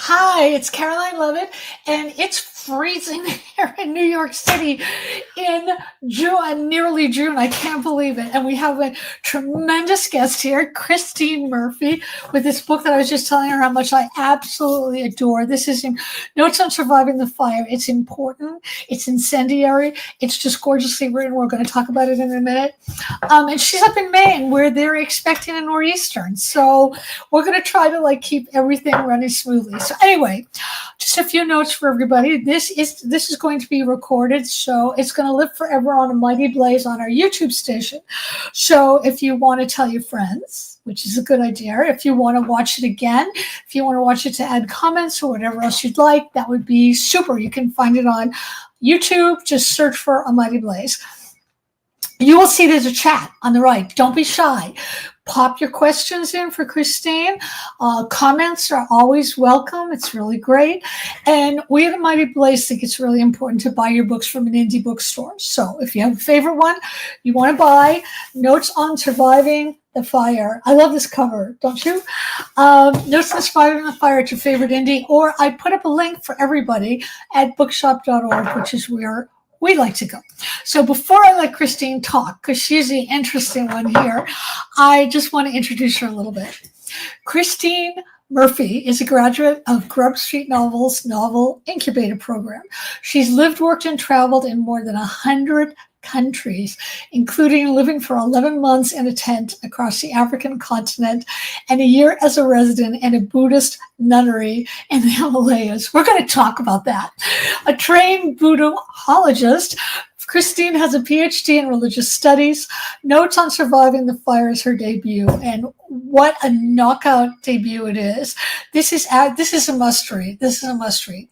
Hi, it's Caroline Leavitt, and it's freezing here in New York City in June, nearly June. I can't believe it. And we have a tremendous guest here, Christine Murphy, with this book that I was just telling her how much I absolutely adore. This is Notes on Surviving the Fire. It's important, it's incendiary, it's just gorgeously written. We're going to talk about it in a minute. And she's up in Maine where they're expecting a nor'easter. So we're going to try to keep everything running smoothly. So anyway, just a few notes for everybody. This is going to be recorded, so it's going to live forever on a Mighty Blaze on our YouTube station. So if you want to tell your friends, which is a good idea, if you want to watch it again, if you want to watch it to add comments or whatever else you'd like, that would be super. You can find it on YouTube. Just search for A Mighty Blaze. You will see there's a chat on the right. Don't be shy. Pop your questions in for Christine. Comments are always welcome. It's really great. And we at Mighty Blaze think it's really important to buy your books from an indie bookstore. So if you have a favorite one you want to buy, Notes on Surviving the Fire. I love this cover, don't you? Notes on Surviving the Fire, it's your favorite indie. Or I put up a link for everybody at bookshop.org, which is where we like to go. So before I let Christine talk, because she's the interesting one here, I just want to introduce her a little bit. Christine Murphy is a graduate of Grub Street Novels Novel Incubator Program. She's lived, worked, and traveled in more than 100 countries, including living for 11 months in a tent across the African continent and a year as a resident in a Buddhist nunnery in the Himalayas. We're going to talk about that. A trained Buddhologist, Christine has a PhD in religious studies. Notes on Surviving the Fire is her debut, and what a knockout debut it is. This is a must-read. This is a must-read.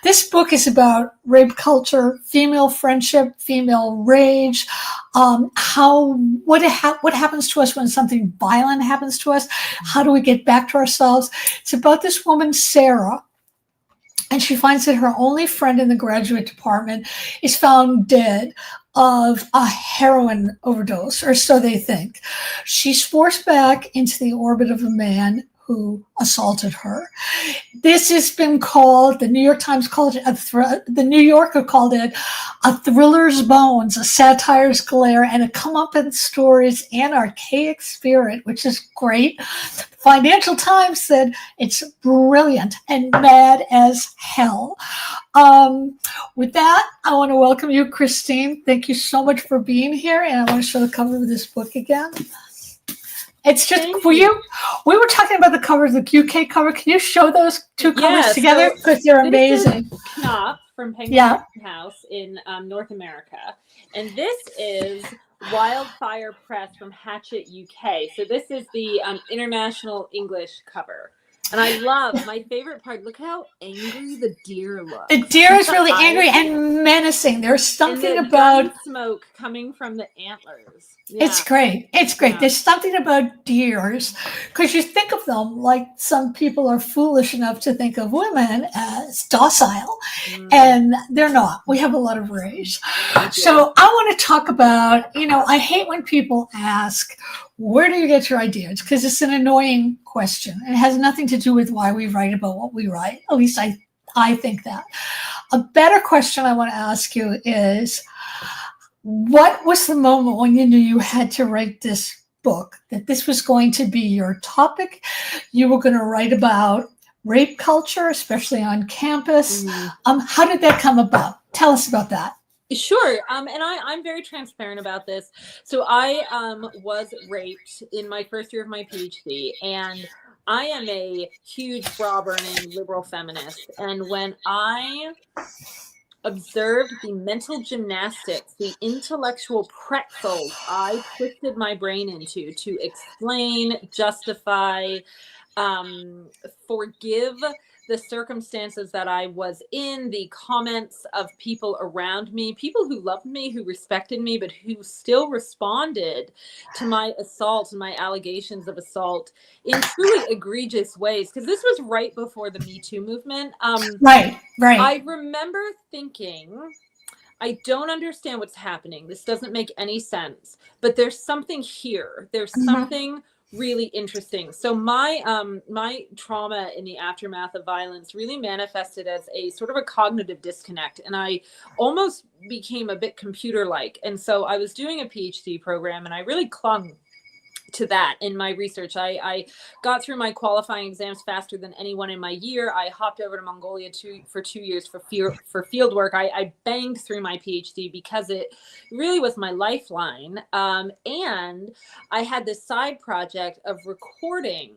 This book is about rape culture, female friendship, female rage, what happens to us when something violent happens to us. How do we get back to ourselves? It's about this woman, Sarah, and she finds that her only friend in the graduate department is found dead of a heroin overdose, or so they think. She's forced back into the orbit of a man who assaulted her. This has been called, the New York Times called it, the New Yorker called it a thriller's bones, a satire's glare, and a comeuppance story's anarchaic spirit, which is great. Financial Times said it's brilliant and mad as hell. With that, I want to welcome you, Christine. Thank you so much for being here, and I want to show the cover of this book again. It's just for you. We were talking about the covers, the UK cover. Can you show those two covers together? Because they're amazing. This is Knopf from Penguin House in North America. And this is Wildfire Press from Hachette UK. So this is the international English cover. And I love, my favorite part, look how angry the deer looks. The deer is really angry and menacing. There's something about smoke coming from the antlers. Yeah. It's great. It's great. Yeah. There's something about deers, because you think of them like some people are foolish enough to think of women as docile, and they're not. We have a lot of rage. So I want to talk about, I hate when people ask, where do you get your ideas? Because it's an annoying question. It has nothing to do with why we write about what we write. At least I think that. A better question I want to ask you is, what was the moment when you knew you had to write this book, that this was going to be your topic? You were going to write about rape culture, especially on campus. How did that come about? Tell us about that. Sure. And I'm very transparent about this. So I was raped in my first year of my PhD, and I am a huge bra-burning liberal feminist. And when I observed the mental gymnastics, the intellectual pretzels I twisted my brain into to explain, justify, forgive the circumstances that I was in, the comments of people around me, people who loved me, who respected me, but who still responded to my assault and my allegations of assault in truly egregious ways. Because this was right before the Me Too movement. Right. I remember thinking, I don't understand what's happening. This doesn't make any sense. But there's something here. There's something really interesting. So my trauma in the aftermath of violence really manifested as a sort of a cognitive disconnect, and I almost became a bit computer-like. And so I was doing a PhD program, and I really clung to that in my research. I got through my qualifying exams faster than anyone in my year. I hopped over to Mongolia for 2 years for field work. I banged through my PhD because it really was my lifeline. And I had this side project of recording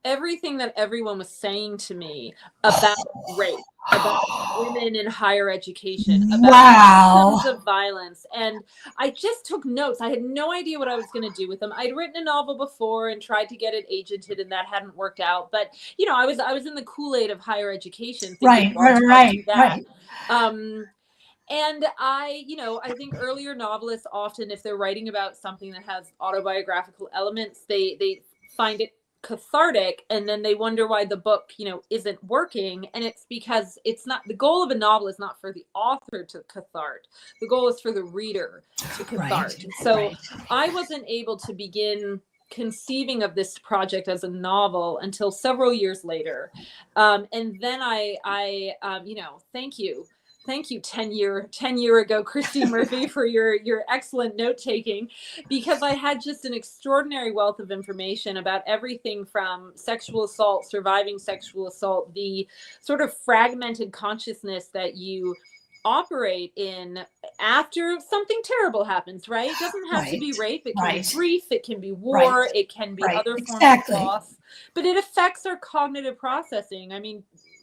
everything that everyone was saying to me about rape, about women in higher education, about victims of violence. And I just took notes. I had no idea what I was going to do with them. I'd written a novel before and tried to get it agented, and that hadn't worked out. But, you know, I was in the Kool-Aid of higher education. Right. And I think earlier novelists often, if they're writing about something that has autobiographical elements, they find it cathartic, and then they wonder why the book, isn't working. And it's because it's not, the goal of a novel is not for the author to cathart. The goal is for the reader to cathart. So I wasn't able to begin conceiving of this project as a novel until several years later. And then I thank you 10 year ago, Christine Murphy, for your excellent note taking, because I had just an extraordinary wealth of information about everything from sexual assault, surviving sexual assault, the sort of fragmented consciousness that you operate in after something terrible happens, right? It doesn't have to be rape. It can be grief. It can be war. It can be other forms of loss, but it affects our cognitive processing. I mean,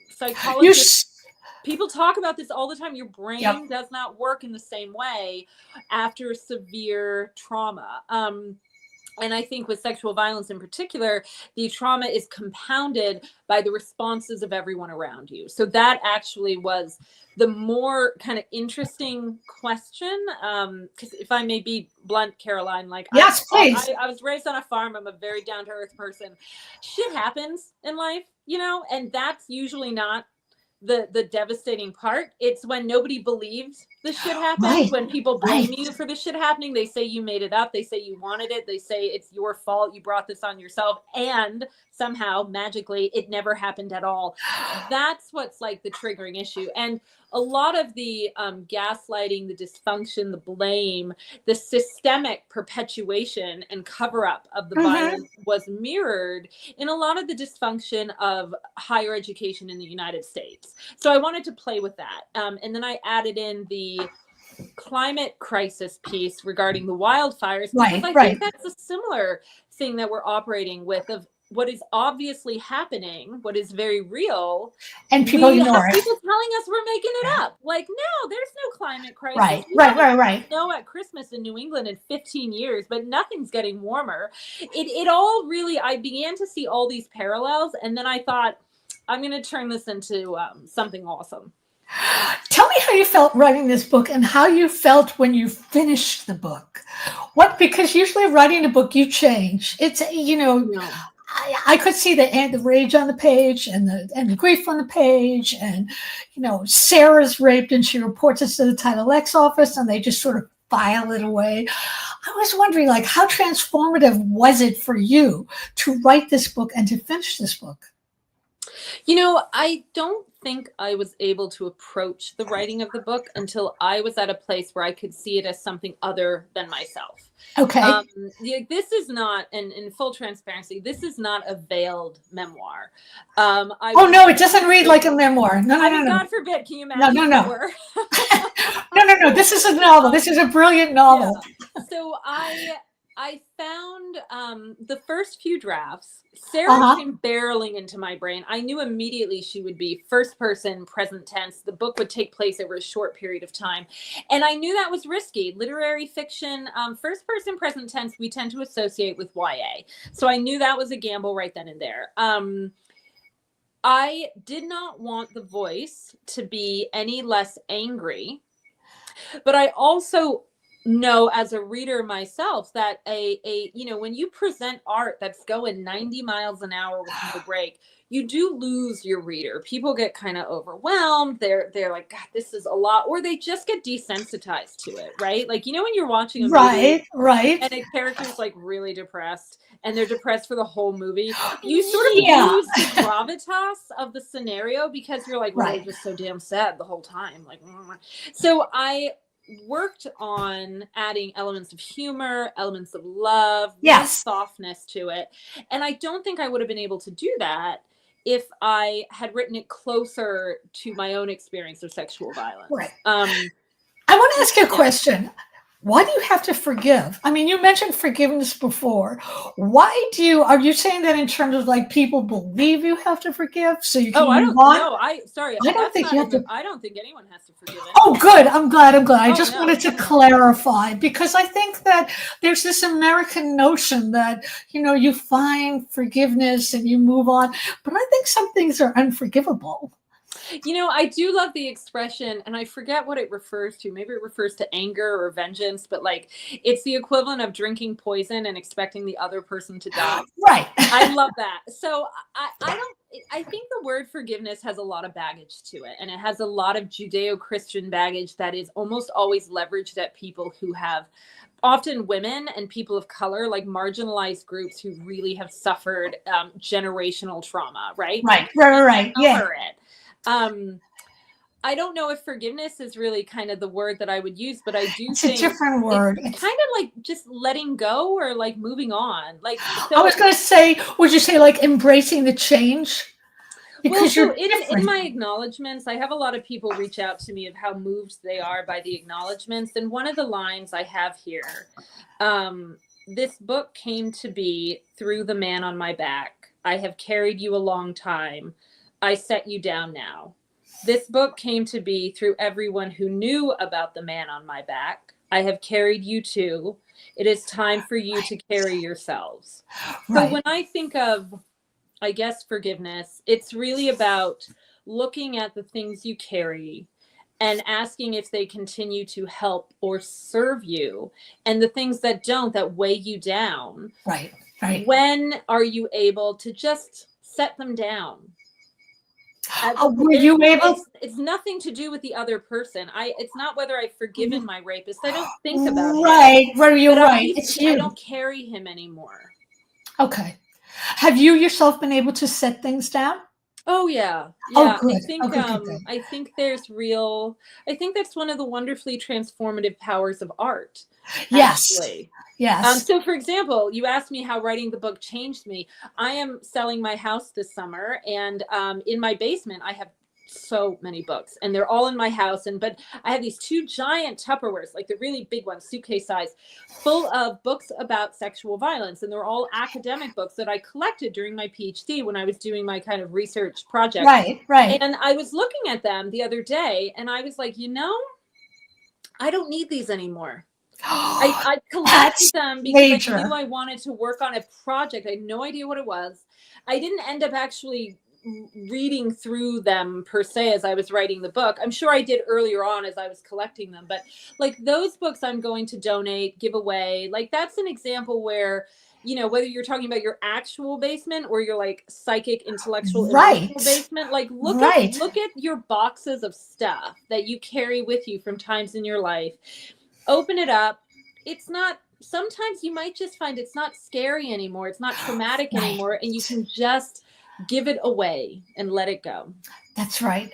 psychologists, people talk about this all the time. Your brain does not work in the same way after severe trauma. And I think with sexual violence in particular, the trauma is compounded by the responses of everyone around you. So that actually was the more kind of interesting question. Because if I may be blunt, Caroline, yes, please. I was raised on a farm. I'm a very down-to-earth person. Shit happens in life, and that's usually not the devastating part. It's when nobody believes the shit happened, when people blame you for the shit happening. They say you made it up. They say you wanted it. They say it's your fault. You brought this on yourself. And somehow, magically, it never happened at all. That's what's like the triggering issue. And a lot of the gaslighting, the dysfunction, the blame, the systemic perpetuation and cover-up of the violence was mirrored in a lot of the dysfunction of higher education in the United States. So I wanted to play with that. And then I added in the climate crisis piece regarding the wildfires, because I think that's a similar thing that we're operating with, of what is obviously happening, what is very real, and people ignore it. People telling us we're making it up. Like, no, there's no climate crisis. Right. Snow at Christmas in New England in 15 years, but nothing's getting warmer. It all really, I began to see all these parallels, and then I thought, I'm going to turn this into something awesome. Tell me how you felt writing this book and how you felt when you finished the book. Because usually writing a book, you change. It's, I could see the rage on the page and the grief on the page, and Sarah's raped and she reports it to the Title X office and they just sort of file it away. I was wondering, how transformative was it for you to write this book and to finish this book? I don't think I was able to approach the writing of the book until I was at a place where I could see it as something other than myself. Okay. This is not, and in full transparency, this is not a veiled memoir. No, it doesn't read like a memoir. No. God forbid. Can you imagine? No. No. This is a novel. This is a brilliant novel. Yeah. So I found the first few drafts. Sarah came barreling into my brain. I knew immediately she would be first person, present tense. The book would take place over a short period of time. And I knew that was risky. Literary fiction, first person, present tense, we tend to associate with YA. So I knew that was a gamble right then and there. I did not want the voice to be any less angry, but I also know as a reader myself that when you present art that's going 90 miles an hour with no break, you do lose your reader. People get kind of overwhelmed. They're like, God, this is a lot, or they just get desensitized to it, right? Like, when you're watching a movie Right. and a character's like really depressed and they're depressed for the whole movie, you sort of lose the gravitas of the scenario because you're like, well, they're just so damn sad the whole time. Like, so I worked on adding elements of humor, elements of love, softness to it. And I don't think I would have been able to do that if I had written it closer to my own experience of sexual violence. Right. I want to ask you a question. Why do you have to forgive? I mean, you mentioned forgiveness before. Are you saying that in terms of like people believe you have to forgive so you can move on? No, I don't think you have to. I don't think anyone has to forgive anyone. Oh, good. I'm glad. I just wanted to clarify, because I think that there's this American notion that, you find forgiveness and you move on, but I think some things are unforgivable. I do love the expression, and I forget what it refers to. Maybe it refers to anger or vengeance, but like it's the equivalent of drinking poison and expecting the other person to die. Right. I love that. So I think the word forgiveness has a lot of baggage to it, and it has a lot of Judeo-Christian baggage that is almost always leveraged at people who have, often women and people of color, like marginalized groups who really have suffered generational trauma, right? Right. Yeah. It. I don't know if forgiveness is really kind of the word that I would use, but I do think it's a different word. It's kind of like just letting go or like moving on. Like, so I was going to say, would you say like embracing the change? Because in my acknowledgments, I have a lot of people reach out to me of how moved they are by the acknowledgments. And one of the lines I have here, this book came to be through the man on my back. I have carried you a long time. I set you down now. This book came to be through everyone who knew about the man on my back. I have carried you too. It is time for you to carry yourselves. So when I think of, I guess, forgiveness, it's really about looking at the things you carry and asking if they continue to help or serve you, and the things that don't, that weigh you down. Right. When are you able to just set them down? Were you able? It's nothing to do with the other person. It's not whether I've forgiven my rapist. I don't think about it. Right. You're right. It's you. I don't carry him anymore. Okay. Have you yourself been able to set things down? Oh yeah. Oh, good. I think there's I think that's one of the wonderfully transformative powers of art. Yes. Actually. Yes. So for example, you asked me how writing the book changed me. I am selling my house this summer, and in my basement I have so many books, and they're all in my house. But I have these two giant Tupperwares, like the really big ones, suitcase size, full of books about sexual violence. And they're all academic books that I collected during my PhD when I was doing my kind of research project. Right. And I was looking at them the other day, and I was like, I don't need these anymore. I collected them because I knew I wanted to work on a project. I had no idea what it was. I didn't end up actually reading through them per se as I was writing the book. I'm sure I did earlier on as I was collecting them, but like those books I'm going to donate, give away. Like that's an example where, whether you're talking about your actual basement or your like psychic, intellectual, emotional basement, like look at your boxes of stuff that you carry with you from times in your life. Open it up. Sometimes you might just find it's not scary anymore. It's not traumatic anymore. And you can just give it away and let it go. That's right.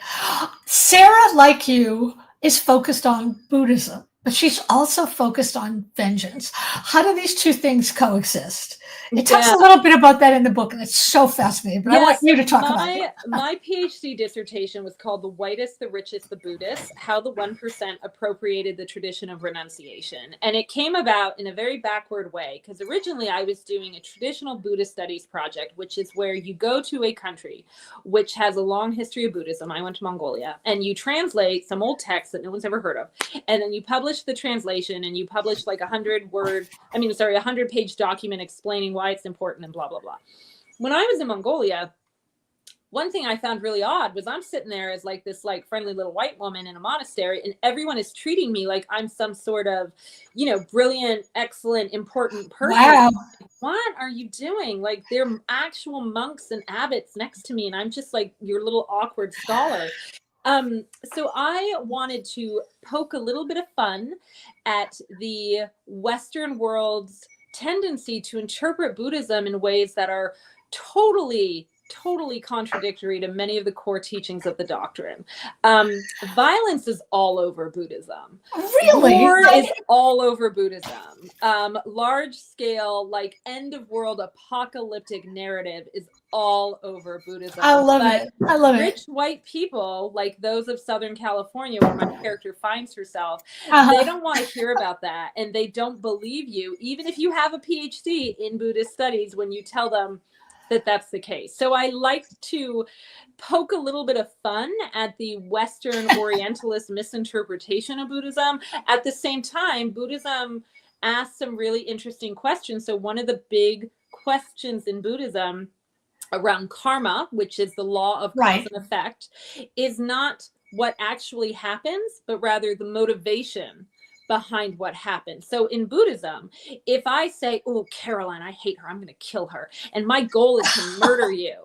Sarah, like you, is focused on Buddhism, but she's also focused on vengeance. How do these two things coexist? It talks a little bit about that in the book, and it's so fascinating. But I want you to talk about it. My PhD dissertation was called "The Whitest, the Richest, the Buddhists: How the 1% Appropriated the Tradition of Renunciation," and it came about in a very backward way because originally I was doing a traditional Buddhist studies project, which is where you go to a country which has a long history of Buddhism. I went to Mongolia, and you translate some old text that no one's ever heard of, and then you publish the translation, and you publish like 100-page document explaining why it's important and blah, blah, blah. When I was in Mongolia, one thing I found really odd was I'm sitting there as like this like friendly little white woman in a monastery, and everyone is treating me like I'm some sort of, you know, brilliant, excellent, important person. Wow. What are you doing? Like, they're actual monks and abbots next to me, and I'm just like your little awkward scholar. So I wanted to poke a little bit of fun at the Western world's tendency to interpret Buddhism in ways that are totally contradictory to many of the core teachings of the doctrine. Violence is all over Buddhism. Really? War is all over Buddhism. Large scale, like end of world apocalyptic narrative is all over Buddhism. I love it. I love Rich it. white people, like those of Southern California, where my character finds herself, they don't want to hear about that, and they don't believe you, even if you have a PhD in Buddhist studies, when you tell them that that's the case. So I like to poke a little bit of fun at the Western Orientalist misinterpretation of Buddhism. At the same time, Buddhism asks some really interesting questions. So one of the big questions in Buddhism around karma, which is the law of cause and effect, is not what actually happens, but rather the motivation behind what happened. So in Buddhism, if I say, oh, Caroline, I hate her, I'm going to kill her, and my goal is to murder you.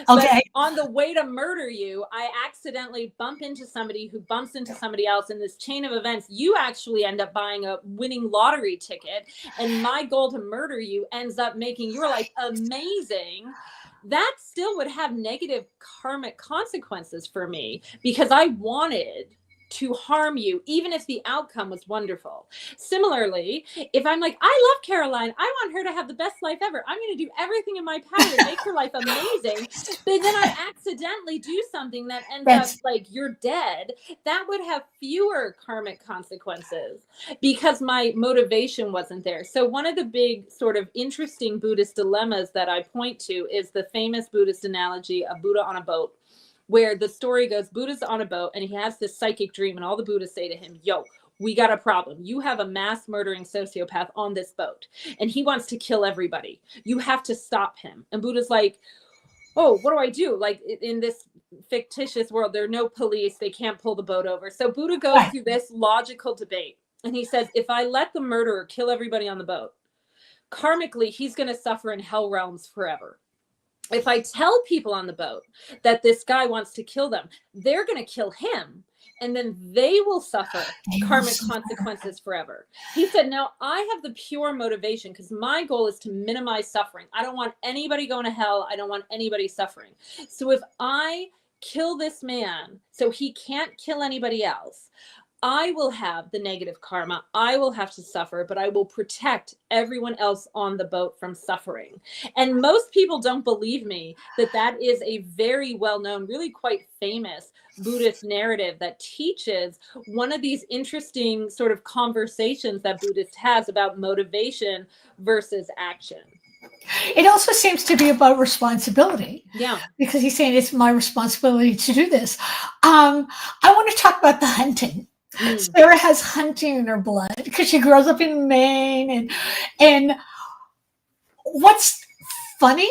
Okay. But on the way to murder you, I accidentally bump into somebody who bumps into somebody else in this chain of events. You actually end up buying a winning lottery ticket, and my goal to murder you ends up making your life amazing. That still would have negative karmic consequences for me, because I wanted to harm you, even if the outcome was wonderful. Similarly, if I'm like, I love Caroline, I want her to have the best life ever, I'm going to do everything in my power to make her life amazing, but then I accidentally do something that ends up like, you're dead, that would have fewer karmic consequences because my motivation wasn't there. So one of the big sort of interesting Buddhist dilemmas that I point to is the famous Buddhist analogy of Buddha on a boat, where the story goes, Buddha's on a boat and he has this psychic dream, and all the Buddhas say to him, yo, we got a problem. You have a mass murdering sociopath on this boat, and he wants to kill everybody. You have to stop him. And Buddha's like, oh, what do I do? Like, in this fictitious world, there are no police. They can't pull the boat over. So Buddha goes through this logical debate, and he says, if I let the murderer kill everybody on the boat, karmically, he's going to suffer in hell realms forever. If I tell people on the boat that this guy wants to kill them, they're going to kill him, and then they will suffer karmic consequences forever. He said, now I have the pure motivation, because my goal is to minimize suffering. I don't want anybody going to hell. I don't want anybody suffering. So if I kill this man so he can't kill anybody else, I will have the negative karma. I will have to suffer, but I will protect everyone else on the boat from suffering. And most people don't believe me that that is a very well-known, really quite famous Buddhist narrative that teaches one of these interesting sort of conversations that Buddhist has about motivation versus action. It also seems to be about responsibility. Yeah. Because he's saying it's my responsibility to do this. I want to talk about the hunting. Sarah has hunting in her blood because she grows up in Maine, and what's funny,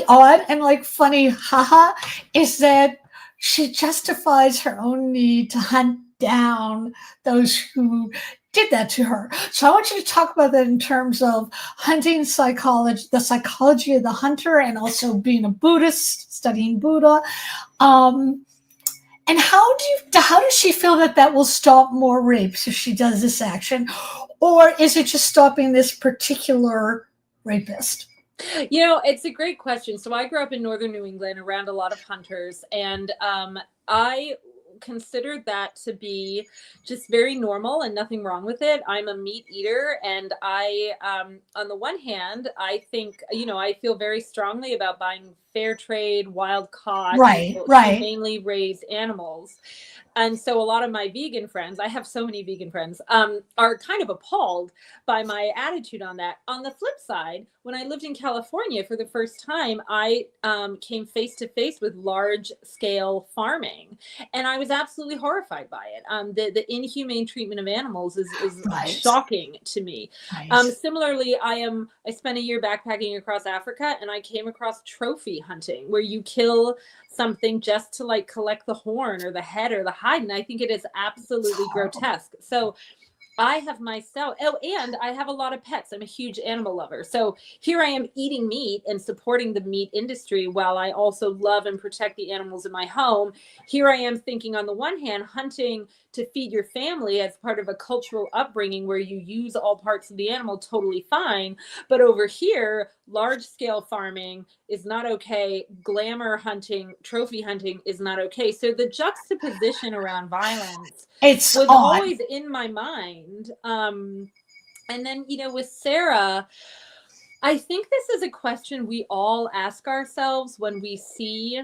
odd, and like funny, haha, is that she justifies her own need to hunt down those who did that to her. So I want you to talk about that in terms of hunting psychology, the psychology of the hunter, and also being a Buddhist, studying Buddha. And how does she feel that will stop more rapes if she does this action? Or is it just stopping this particular rapist? You know, it's a great question. So I grew up in northern New England around a lot of hunters, and I considered that to be just very normal and nothing wrong with it. I'm a meat eater, and I, on the one hand, I think, I feel very strongly about buying fair trade, wild caught, right. humanely raised animals. And so a lot of my vegan friends, I have so many vegan friends, are kind of appalled by my attitude on that. On the flip side, when I lived in California for the first time, I came face to face with large scale farming, and I was absolutely horrified by it. The inhumane treatment of animals is Right. shocking to me. Right. Similarly, I spent a year backpacking across Africa, and I came across trophy hunting, where you kill something just to like collect the horn or the head or the hide. And I think it is absolutely grotesque. So I have myself, and I have a lot of pets. I'm a huge animal lover. So here I am eating meat and supporting the meat industry while I also love and protect the animals in my home. Here I am thinking, on the one hand, hunting to feed your family as part of a cultural upbringing where you use all parts of the animal, totally fine. But over here, large scale farming is not okay. Glamour hunting, trophy hunting is not okay. So the juxtaposition around violence was always in my mind. And then, with Sarah, I think this is a question we all ask ourselves when we see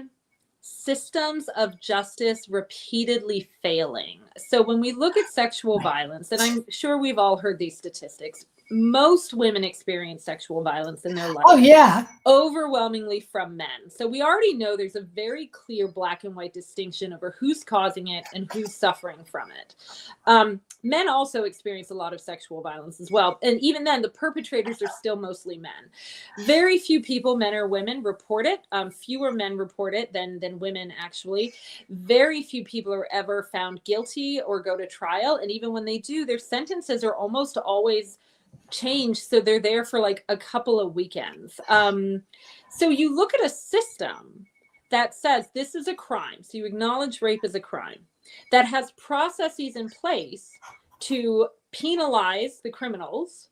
systems of justice repeatedly failing. So when we look at sexual violence, and I'm sure we've all heard these statistics, most women experience sexual violence in their life. Oh, yeah. Overwhelmingly from men. So we already know there's a very clear black and white distinction over who's causing it and who's suffering from it. Men also experience a lot of sexual violence as well. And even then, the perpetrators are still mostly men. Very few people, men or women, report it. Fewer men report it than women, actually. Very few people are ever found guilty or go to trial. And even when they do, their sentences are almost always changed, so they're there for like a couple of weekends. So you look at a system that says this is a crime, so you acknowledge rape as a crime, that has processes in place to penalize the criminals,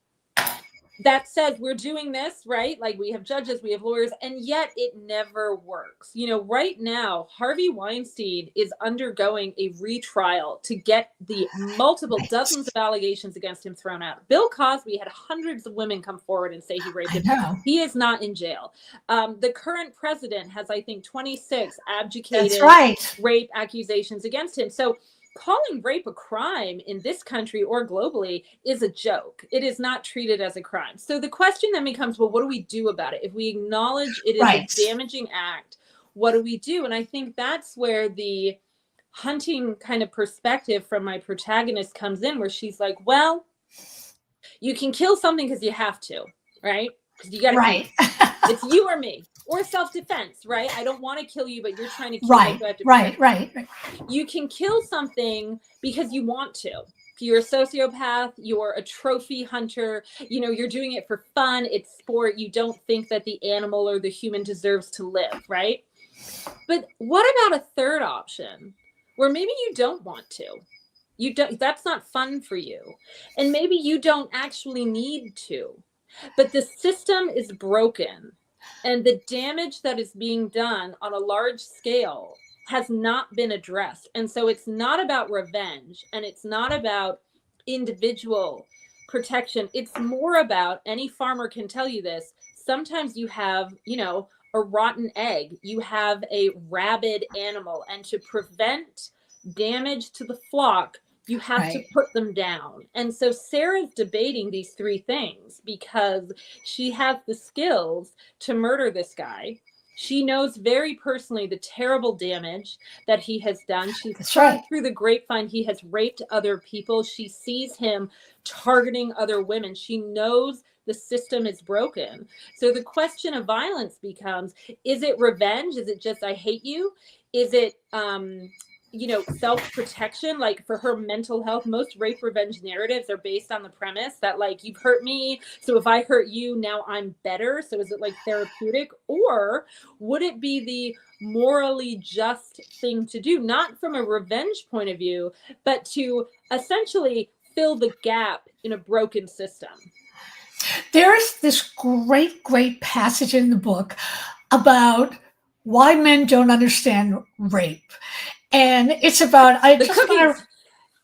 that says we're doing this, right? Like, we have judges, we have lawyers, and yet it never works. Right now, Harvey Weinstein is undergoing a retrial to get the multiple dozens of allegations against him thrown out. Bill Cosby had hundreds of women come forward and say he raped him. He is not in jail. The current president has, I think, 26 abdicated rape accusations against him. So calling rape a crime in this country or globally is a joke. It is not treated as a crime. So the question then becomes, well, what do we do about it? If we acknowledge it is a damaging act, what do we do? And I think that's where the hunting kind of perspective from my protagonist comes in, where she's like, well, you can kill something because you have to, right? Because you got to it's you or me. Or self-defense, right? I don't want to kill you, but you're trying to kill me. So I have to right. You can kill something because you want to. You're a sociopath, you're a trophy hunter, you're doing it for fun, it's sport. You don't think that the animal or the human deserves to live, right? But what about a third option where maybe you don't want to? That's not fun for you. And maybe you don't actually need to. But the system is broken. And the damage that is being done on a large scale has not been addressed. And so it's not about revenge, and it's not about individual protection. It's more about, any farmer can tell you this, sometimes you have, a rotten egg, you have a rabid animal, and to prevent damage to the flock, you have to put them down. And so Sarah's debating these three things because she has the skills to murder this guy. She knows very personally the terrible damage that he has done. She's heard through the grapevine he has raped other people. She sees him targeting other women. She knows the system is broken. So the question of violence becomes, is it revenge? Is it just, I hate you? Is it self-protection? Like, for her mental health, most rape revenge narratives are based on the premise that, like, you've hurt me, so if I hurt you, now I'm better. So is it like therapeutic, or would it be the morally just thing to do, not from a revenge point of view, but to essentially fill the gap in a broken system? There's this great passage in the book about why men don't understand rape. And it's about,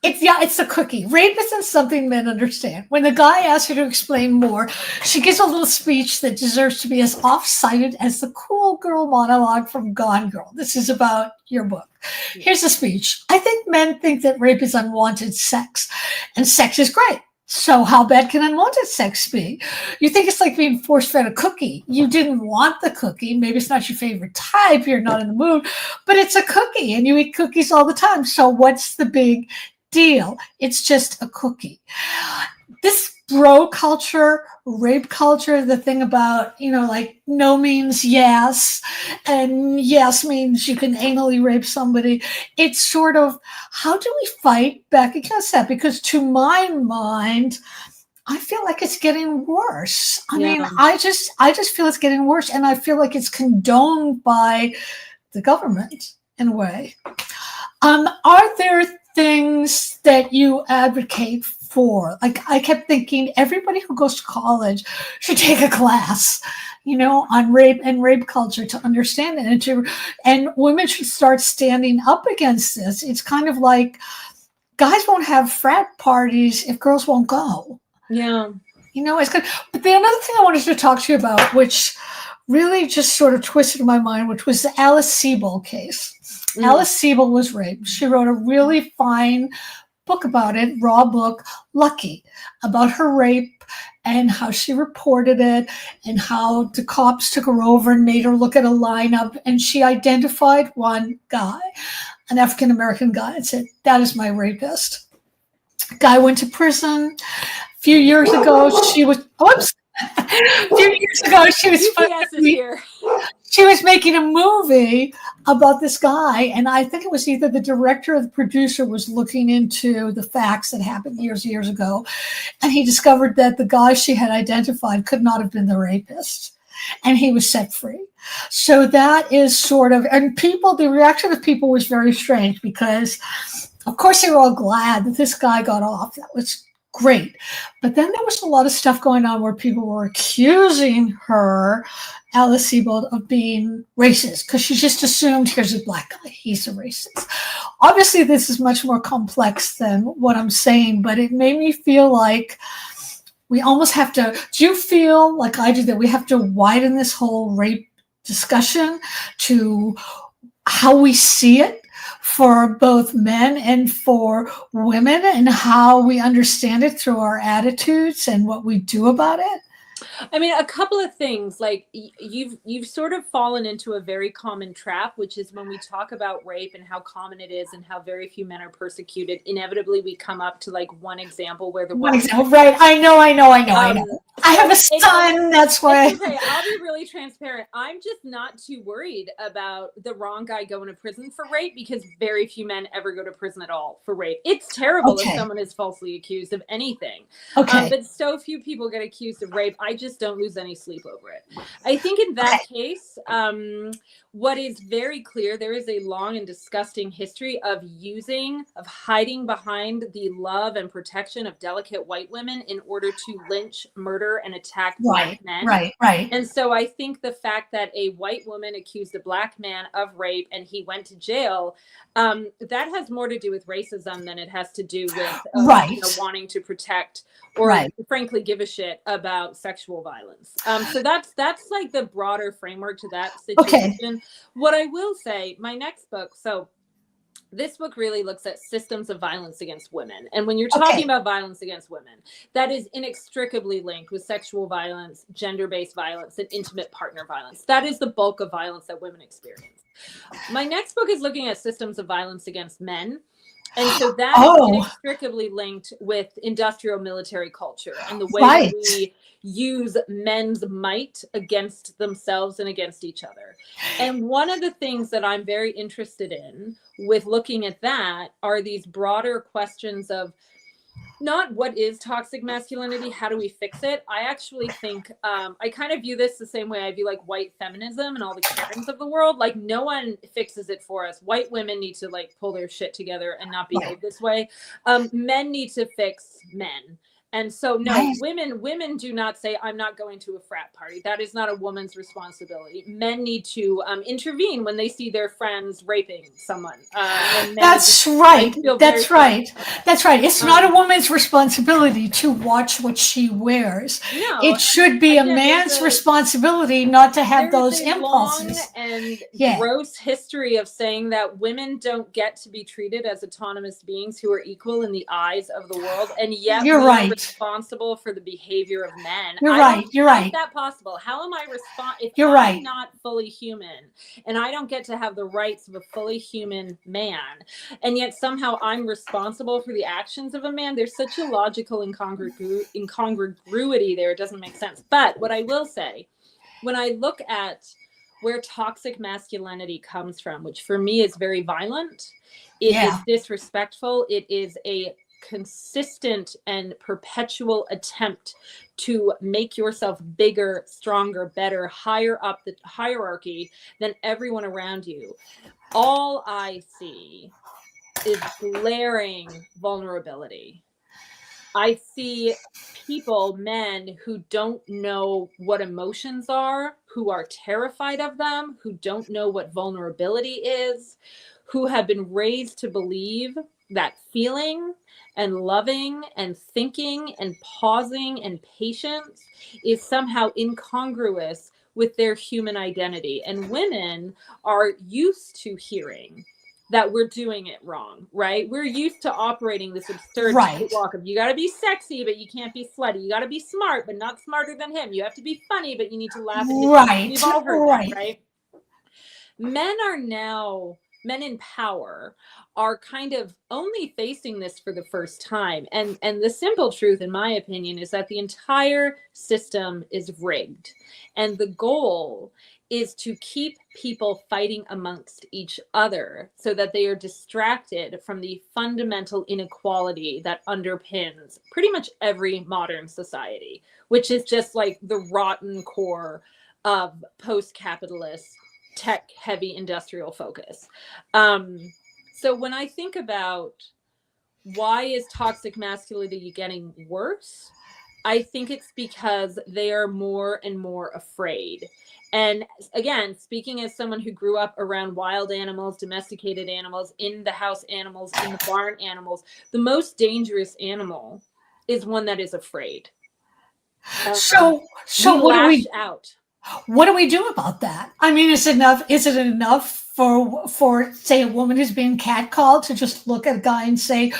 It's a cookie. Rape isn't something men understand. When the guy asks her to explain more, she gives a little speech that deserves to be as off-cited as the cool girl monologue from Gone Girl. This is about your book. Here's the speech. I think men think that rape is unwanted sex, and sex is great. So how bad can unwanted sex be? You think it's like being force-fed a cookie. You didn't want the cookie. Maybe it's not your favorite type. You're not in the mood, but it's a cookie, and you eat cookies all the time. So what's the big deal? It's just a cookie. This bro culture, rape culture, the thing about, like no means yes, and yes means you can anally rape somebody. It's sort of, how do we fight back against that? Because to my mind, I feel like it's getting worse. I mean, I just feel it's getting worse, and I feel like it's condoned by the government in a way. Are there things that you advocate for? Like, I kept thinking everybody who goes to college should take a class, on rape and rape culture to understand it, and women should start standing up against this. It's kind of like guys won't have frat parties if girls won't go. Yeah. It's good. But the another thing I wanted to talk to you about, which really just sort of twisted my mind, which was the Alice Sebold case. Alice Sebold was raped. She wrote a really fine book about it, raw book, Lucky, about her rape and how she reported it and how the cops took her over and made her look at a lineup. And she identified one guy, an African-American guy, and said, that is my rapist. Guy went to prison. A few years ago, she was, she was making a movie about this guy, and I think it was either the director or the producer was looking into the facts that happened years ago, and he discovered that the guy she had identified could not have been the rapist, and he was set free. So that is sort of, and the reaction of people was very strange because, of course, they were all glad that this guy got off. That was great. But then there was a lot of stuff going on where people were accusing her, Alice Sebold, of being racist because she just assumed, here's a black guy, he's a racist. Obviously, this is much more complex than what I'm saying, but it made me feel like we almost have to, do you feel like I do that we have to widen this whole rape discussion to how we see it for both men and for women and how we understand it through our attitudes and what we do about it? I mean, a couple of things, like you've sort of fallen into a very common trap, which is when we talk about rape and how common it is and how very few men are persecuted, inevitably we come up to like one example where right. I know. I have a son, that's why. Okay, I'll be really transparent. I'm just not too worried about the wrong guy going to prison for rape because very few men ever go to prison at all for rape. It's terrible if someone is falsely accused of anything. But so few people get accused of rape. I just don't lose any sleep over it. I think in that case, what is very clear, there is a long and disgusting history of hiding behind the love and protection of delicate white women in order to lynch, murder, and attack black men. Right. And so I think the fact that a white woman accused a black man of rape and he went to jail, that has more to do with racism than it has to do with wanting to protect or frankly give a shit about sexual violence. So that's like the broader framework to that situation. What I will say, my next book, so this book really looks at systems of violence against women. And when you're talking about violence against women, that is inextricably linked with sexual violence, gender-based violence, and intimate partner violence. That is the bulk of violence that women experience. My next book is looking at systems of violence against men. And so that is inextricably linked with industrial military culture and the way that we use men's might against themselves and against each other. And one of the things that I'm very interested in with looking at that are these broader questions of not what is toxic masculinity, how do we fix it? I actually think, I kind of view this the same way I view like white feminism and all the Karens of the world. Like no one fixes it for us. White women need to like pull their shit together and not behave this way. Men need to fix men. And so, no, Right. women do not say, I'm not going to a frat party. That is not a woman's responsibility. Men need to intervene when they see their friends raping someone. And men That's I right. feel very That's right. strongly about that. That's right. It's not a woman's responsibility to watch what she wears. No, It should be a again, man's responsibility not to have there's those a impulses. long and Yeah. gross history of saying that women don't get to be treated as autonomous beings who are equal in the eyes of the world, and yet You're we are right. responsible for the behavior of men. You're I right. don't- You're How right. is that possible? How am I if You're I'm right. not fully human and I don't get to have the rights of a fully human man, and yet somehow I'm responsible for the actions of a man? There's such a logical incongruity there. It doesn't make sense. But what I will say, when I look at where toxic masculinity comes from, which for me is very violent, it is disrespectful, it is a consistent and perpetual attempt to make yourself bigger, stronger, better, higher up the hierarchy than everyone around you. All I see is glaring vulnerability. I see people, men who don't know what emotions are, who are terrified of them, who don't know what vulnerability is, who have been raised to believe that feeling and loving and thinking and pausing and patience is somehow incongruous with their human identity. And women are used to hearing that we're doing it wrong, right? We're used to operating this absurd walk of, you got to be sexy, but you can't be slutty. You got to be smart, but not smarter than him. You have to be funny, but you need to laugh at his Right. We've all heard that, right? Men in power are kind of only facing this for the first time. And the simple truth, in my opinion, is that the entire system is rigged. And the goal is to keep people fighting amongst each other so that they are distracted from the fundamental inequality that underpins pretty much every modern society, which is just like the rotten core of post-capitalist, tech-heavy industrial focus. So when I think about why is toxic masculinity getting worse, I think it's because they are more and more afraid. And again, speaking as someone who grew up around wild animals, domesticated animals, in the house animals, in the barn animals, the most dangerous animal is one that is afraid. So what do we out? What do we do about that? I mean, is it enough for say a woman who's being catcalled to just look at a guy and say,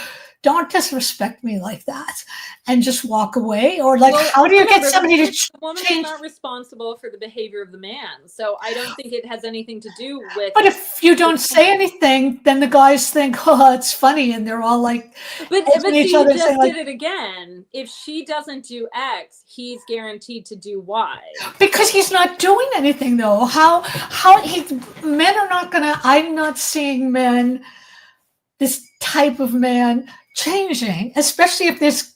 "Don't disrespect me like that," and just walk away? Or like, how do you get somebody to change? The woman is not responsible for the behavior of the man, so I don't think it has anything to do with. But if you don't say anything, then the guys think, "Oh, it's funny," and they're all like, But see, you just did it again. If she doesn't do X, he's guaranteed to do Y. Because he's not doing anything, though. Men are not gonna. I'm not seeing this type of man changing, especially if there's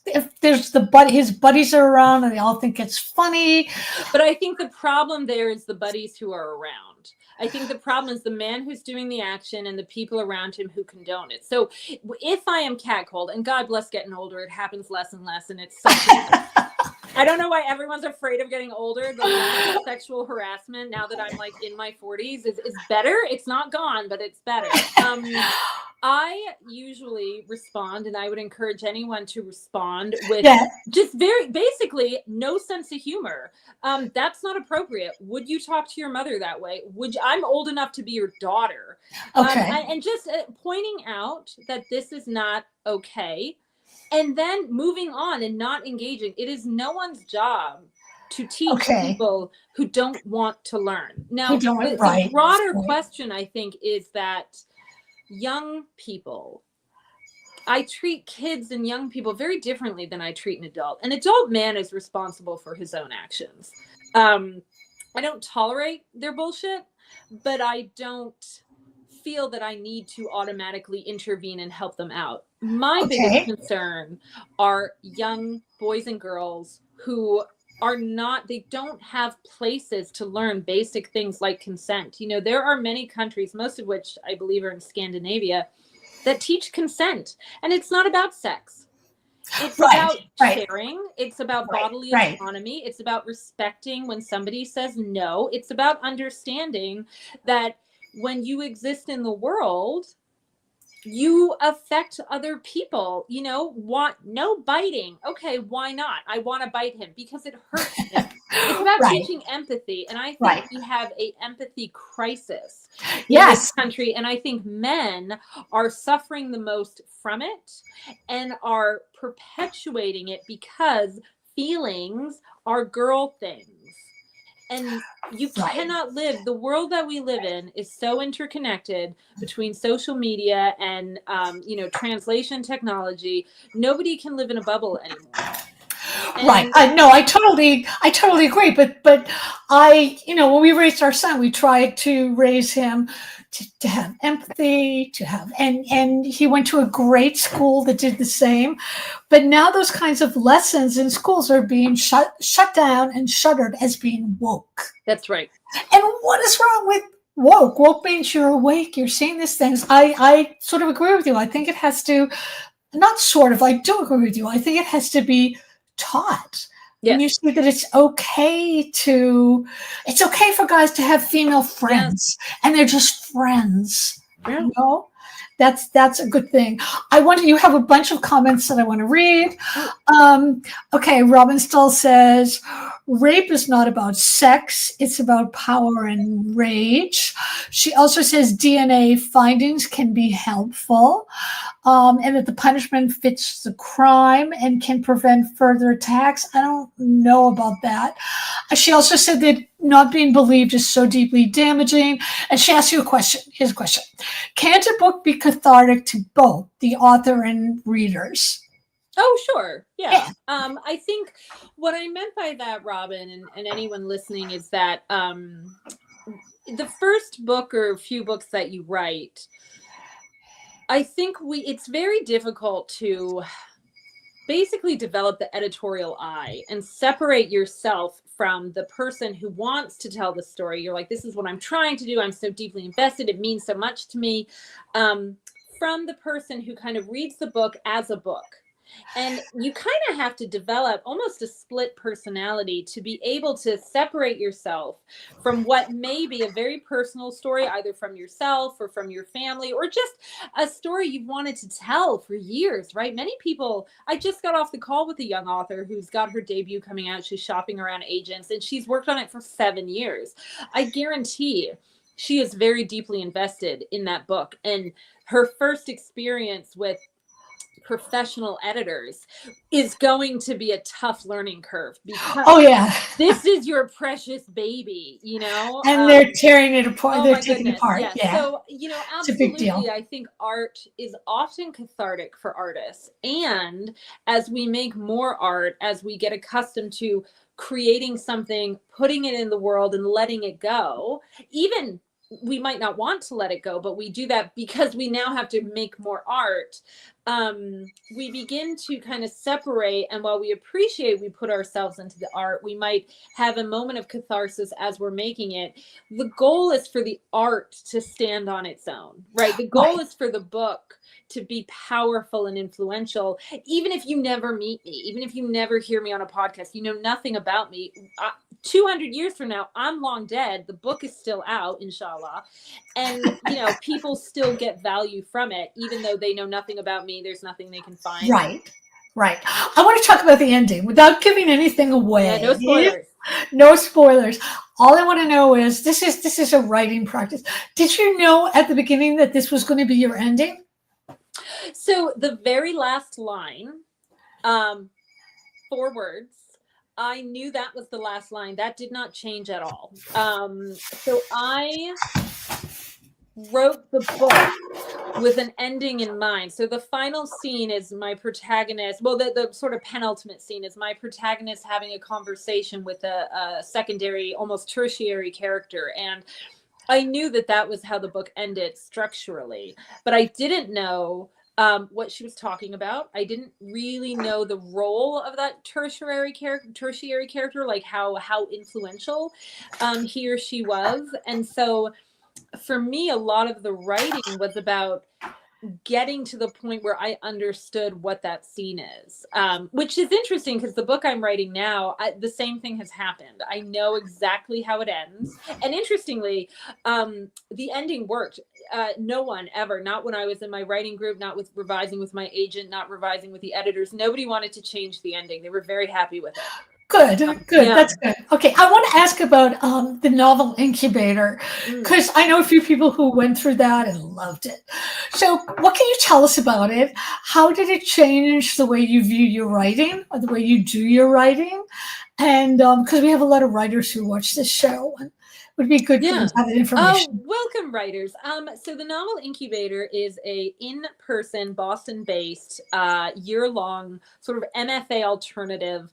his buddies are around and they all think it's funny. But I think the problem there is the buddies who are around. I think the problem is the man who's doing the action and the people around him who condone it. So if I am catcalled, and God bless getting older, it happens less and less, and it's I don't know why everyone's afraid of getting older. The level of sexual harassment now that I'm like in my 40s is better. It's not gone, but it's better. I usually respond, and I would encourage anyone to respond with just very basically no sense of humor. That's not appropriate. Would you talk to your mother that way? I'm old enough to be your daughter. Okay. And just pointing out that this is not okay. And then moving on and not engaging. It is no one's job to teach people who don't want to learn. Now, the broader question, I think, is that young people, I treat kids and young people very differently than I treat an adult. An adult man is responsible for his own actions. I don't tolerate their bullshit, but I don't feel that I need to automatically intervene and help them out. My biggest concern are young boys and girls who they don't have places to learn basic things like consent. You know, there are many countries, most of which I believe are in Scandinavia, that teach consent. And it's not about sex. It's Right, about right, sharing. It's about right, bodily right. autonomy. It's about respecting when somebody says no. It's about understanding that when you exist in the world, you affect other people. Want no biting. Okay, why not? I want to bite him because it hurts him. It's about Right, teaching empathy. And I think right. we have a empathy crisis in this Yes, country. And I think men are suffering the most from it and are perpetuating it because feelings are girl things. And you right. cannot live. The world that we live in is so interconnected between social media and translation technology. Nobody can live in a bubble anymore. Right. And No, I totally agree. But when we raised our son, we tried to raise him to have empathy, to have, and he went to a great school that did the same. But now those kinds of lessons in schools are being shut down and shuttered as being woke. that's right. And what is wrong with woke? Woke means you're awake, you're seeing these things. I sort of agree with you. I think it has to, not sort of, I do agree with you. I think it has to be taught. When you Yes. see that it's okay for guys to have female Yes. friends and they're just friends. Yeah. You know? That's a good thing. You have a bunch of comments that I want to read. Oh, Okay, Robin Stull says, rape is not about sex, it's about power and rage. She also says DNA findings can be helpful, and that the punishment fits the crime and can prevent further attacks. I don't know about that. She also said that not being believed is so deeply damaging. And she asked you a question. Here's a question. Can't a book be cathartic to both the author and readers? oh, sure. Yeah. Yeah. I think what I meant by that, Robin, and anyone listening, is that the first book or few books that you write, I think it's very difficult to basically develop the editorial eye and separate yourself from the person who wants to tell the story. You're like, this is what I'm trying to do. I'm so deeply invested. It means so much to me. From the person who kind of reads the book as a book. And you kind of have to develop almost a split personality to be able to separate yourself from what may be a very personal story, either from yourself or from your family, or just a story you've wanted to tell for years, right? Many people, I just got off the call with a young author who's got her debut coming out. She's shopping around agents and she's worked on it for 7 years. I guarantee she is very deeply invested in that book. And her first experience with professional editors is going to be a tough learning curve because Oh, yeah. this is your precious baby, And they're tearing it apart. Oh They're my taking it goodness. apart. Yes. Yeah. So, It's a big deal. absolutely, I think art is often cathartic for artists. And as we make more art, as we get accustomed to creating something, putting it in the world and letting it go, even we might not want to let it go, but we do that because we now have to make more art. We begin to kind of separate, and while we appreciate we put ourselves into the art, we might have a moment of catharsis as we're making it. The goal is for the art to stand on its own, right? The goal is for the book to be powerful and influential. Even if you never meet me, even if you never hear me on a podcast, you know nothing about me. 200 years from now, I'm long dead. The book is still out, inshallah. And, people still get value from it, even though they know nothing about me. There's nothing they can find. Right. I want to talk about the ending without giving anything away. Yeah, no spoilers. No spoilers. All I want to know is this is a writing practice. Did you know at the beginning that this was going to be your ending? So the very last line, 4 words, I knew that was the last line. That did not change at all. So I wrote the book with an ending in mind. So the final scene is my protagonist. Well, the sort of penultimate scene is my protagonist having a conversation with a secondary, almost tertiary character. And I knew that was how the book ended structurally, but I didn't know what she was talking about. I didn't really know the role of that tertiary character, like how influential he or she was. And so for me, a lot of the writing was about getting to the point where I understood what that scene is, which is interesting because the book I'm writing now, the same thing has happened. I know exactly how it ends. And interestingly, the ending worked. No one ever, not when I was in my writing group, not with revising with my agent, not revising with the editors. Nobody wanted to change the ending. They were very happy with it. Good, good. Yeah. That's good. Okay, I want to ask about the novel incubator, because I know a few people who went through that and loved it. So, what can you tell us about it? How did it change the way you view your writing, or the way you do your writing? And because we have a lot of writers who watch this show, and it would be good for them to have that information. Oh, welcome, writers. So the novel incubator is a in-person, Boston-based, year-long sort of MFA alternative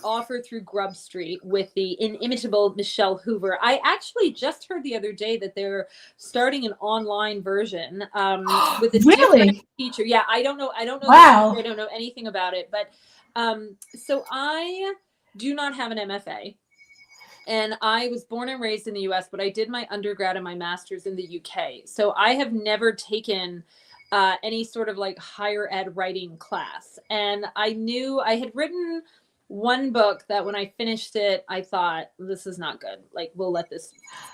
offered through Grub Street with the inimitable Michelle Hoover. I actually just heard the other day that they're starting an online version with a different teacher. Yeah, I don't know. Wow. I don't know anything about it, but so I do not have an MFA. And I was born and raised in the US, but I did my undergrad and my master's in the UK. So I have never taken any sort of like higher ed writing class. And I knew I had written one book that when I finished it, I thought, this is not good. Like, we'll let this,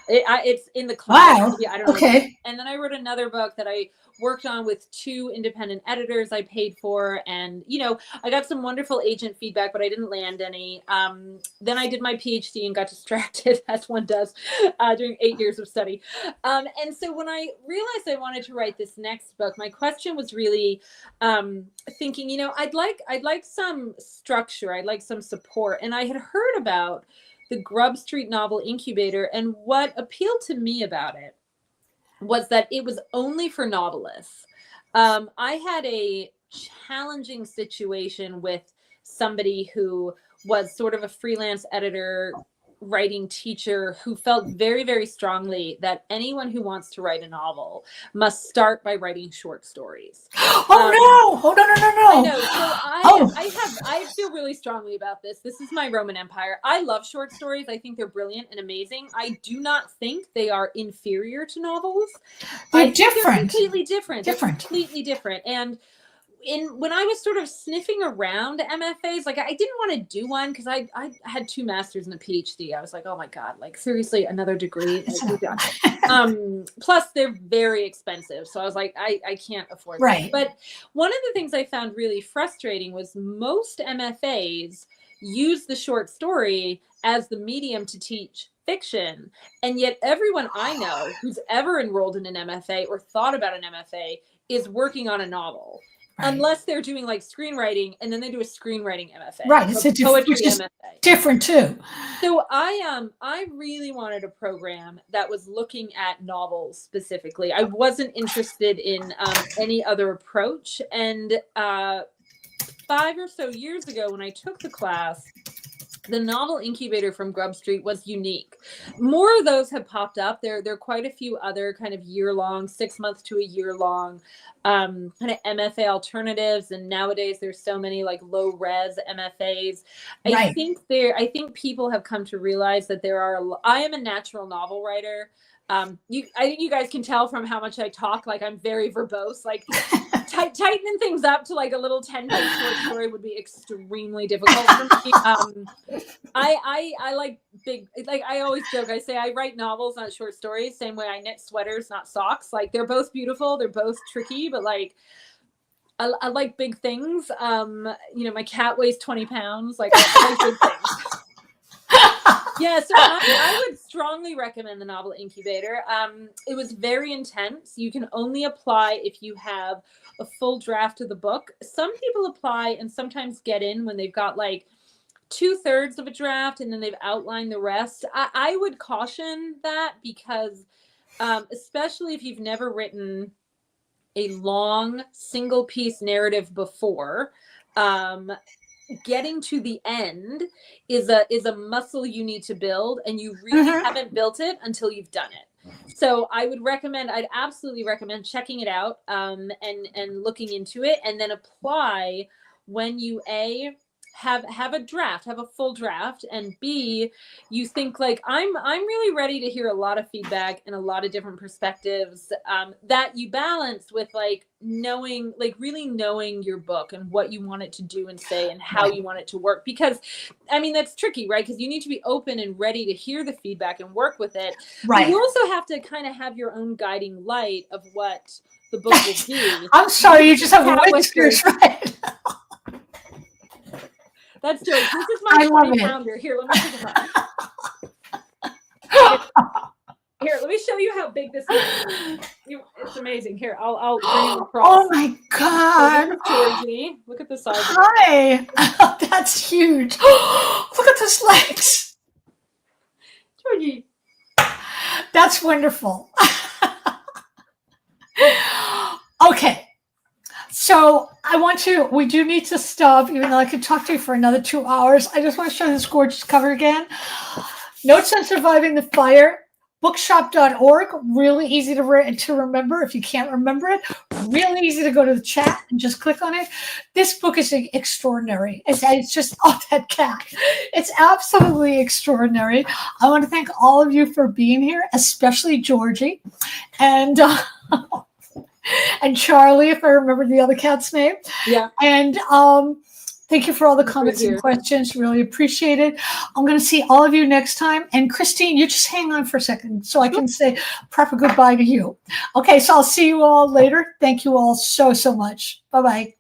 it's in the class. Wow. I don't know. Okay. And then I wrote another book that I worked on with 2 independent editors I paid for. And, you know, I got some wonderful agent feedback, but I didn't land any. Then I did my PhD and got distracted, as one does, during 8 years of study. And so when I realized I wanted to write this next book, my question was really thinking, you know, I'd like some structure. I'd like some support. And I had heard about the Grub Street Novel Incubator. And what appealed to me about it was that it was only for novelists. I had a challenging situation with somebody who was sort of a freelance editor, writing teacher, who felt very, very strongly that anyone who wants to write a novel must start by writing short stories. Oh no! I know. So I feel really strongly about this. This is my Roman Empire. I love short stories. I think they're brilliant and amazing. I do not think they are inferior to novels. They're different. They're completely different. They're completely different. And when I was sort of sniffing around MFAs, like I didn't want to do one because I had 2 masters and a PhD. I was like, oh my God, like seriously, another degree. Plus they're very expensive. So I was like, I can't afford that. But one of the things I found really frustrating was most MFAs use the short story as the medium to teach fiction. And yet everyone I know who's ever enrolled in an MFA or thought about an MFA is working on a novel. Unless they're doing like screenwriting, and then they do a screenwriting MFA. Right, it's a poetry MFA. Different too. So I really wanted a program that was looking at novels specifically. I wasn't interested in any other approach. And 5 or so years ago, when I took the class, the novel incubator from Grub Street was unique. More of those have popped up. There are quite a few other kind of year-long, 6 months to a year-long kind of MFA alternatives. And nowadays there's so many like low-res MFAs. I think people have come to realize that I am a natural novel writer. I think you guys can tell from how much I talk, like I'm very verbose, like tightening things up to like a little 10-page short story would be extremely difficult for me. I like big, like I always joke, I say I write novels, not short stories, same way I knit sweaters, not socks. Like they're both beautiful, they're both tricky, but like I like big things. You know, my cat weighs 20 pounds, like I like big things. Yeah, so I would strongly recommend the novel incubator. It was very intense. You can only apply if you have a full draft of the book. Some people apply and sometimes get in when they've got like 2/3 of a draft and then they've outlined the rest. I would caution that because especially if you've never written a long single piece narrative before, getting to the end is a muscle you need to build, and you really haven't built it until you've done it. So I'd absolutely recommend checking it out and looking into it, and then apply when you have a draft, have a full draft, and B, you think like I'm really ready to hear a lot of feedback and a lot of different perspectives, that you balance with like knowing, like really knowing your book and what you want it to do and say and how you want it to work. Because I mean, that's tricky, right? Because you need to be open and ready to hear the feedback and work with it. Right. But you also have to kind of have your own guiding light of what the book will do. I'm sorry, you just have whiskers, right? That's George. This is my 20-pounder. Here, let me take it off. Here, let me show you how big this is. It's amazing. Here, I'll bring you across. Oh my God. So Georgie, look at the size of it. Hi. That's huge. Look at those legs. Georgie. That's wonderful. Okay. So we do need to stop, even though I could talk to you for another 2 hours. I just want to show this gorgeous cover again. Notes on Surviving the Fire, bookshop.org. Really easy to remember if you can't remember it. Really easy to go to the chat and just click on it. This book is extraordinary. It's just, oh, that cat. It's absolutely extraordinary. I want to thank all of you for being here, especially Georgie. And and Charlie, if I remember the other cat's name. Yeah. And thank you for all the comments and questions. Really appreciate it. I'm going to see all of you next time. And Christine, you just hang on for a second so I can say proper goodbye to you. Okay, so I'll see you all later. Thank you all so, so much. Bye-bye.